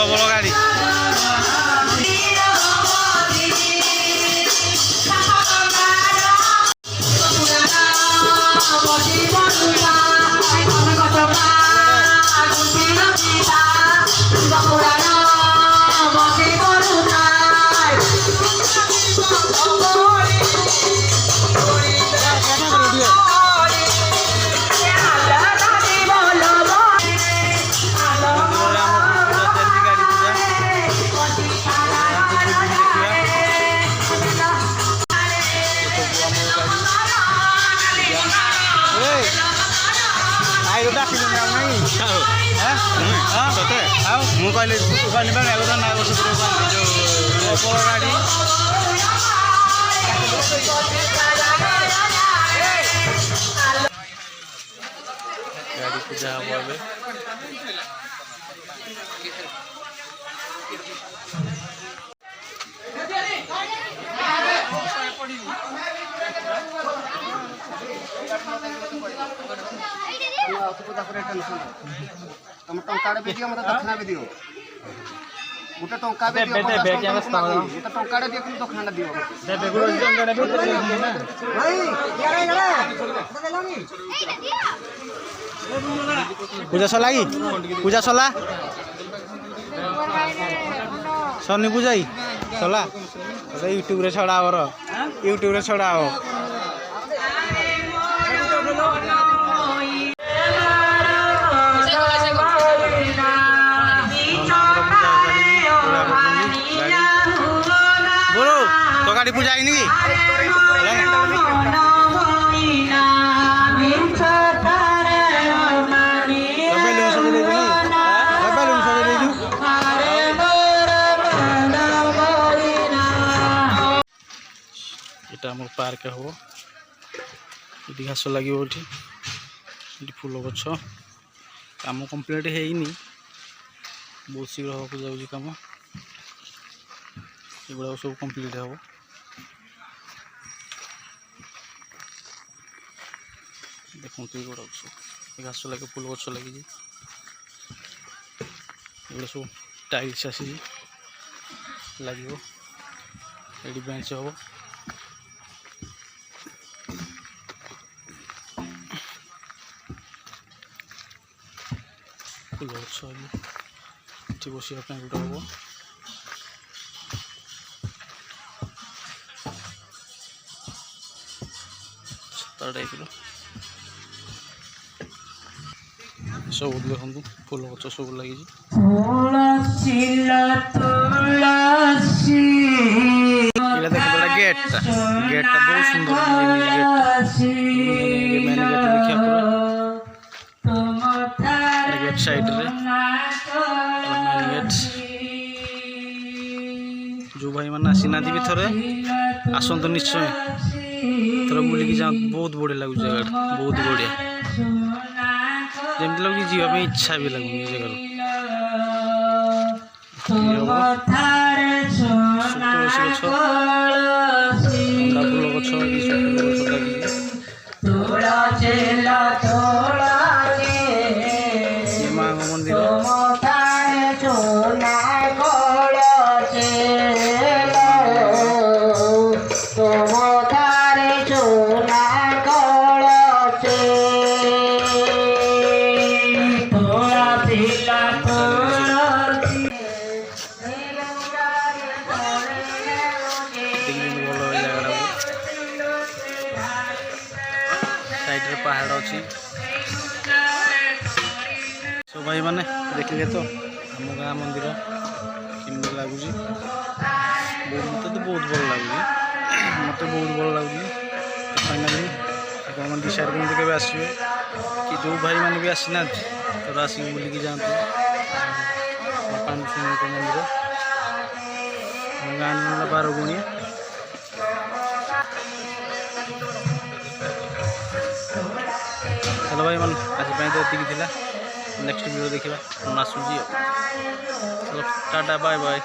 प्रबल गाड़ी मुझे गाड़ी पूजा हम तुम टंका भी दियो मत दक्षिणा भी दियो गोटे टंका भी दियो गोटे टंका दियो कि दक्षिणा दियो पूजा सला कि पूजा सला शनि पूजा ही सला यूट्यूब रे छड़ा यूट्यूब रे छड़ा गाड़ी पूजा आई नहीं आम पार्क हम ये घास लगे फूल गछ कम कम्प्लीट है बहुत शीघ्र होगा जाऊँगी कम एगुड़ा सब कम्प्लीट हम देखते ये घास लगे फूल गछ लगी सब टाइल्स आसी लगे ये बेंच हम फूल गछ ये बसिया गोटे हम टाइप सब देखु फूल गच सब लगी गेटा गेटा बहुत सुंदर गेट साइड रे जो भाई मैंने आसीना भी थोड़े आसत निश्चय थोड़ा बुलिकी जा बहुत बढ़िया लगुच जगह बहुत बढ़िया जमी लगे जीवाई इच्छा भी लगुन जगह फूल गछ माँ मंदिर साइड पहाड़ अच्छी सब भाई मैंने देखिए तो आम गाँ मंदिर केमती लगुच मत तो बहुत भल लगुच मत बहुत भल लगुच फाइनाली आप डिसाइड करते के आसवे कि जो भाई मैंने भी आसी ना तो आसिक बुलिकी जातु मंदिर गाँ ना 12 गुणिया चलो भाई मन आज तो ये नेक्स्ट वीडियो देखा आसूजी चलो टाटा बाय बाय।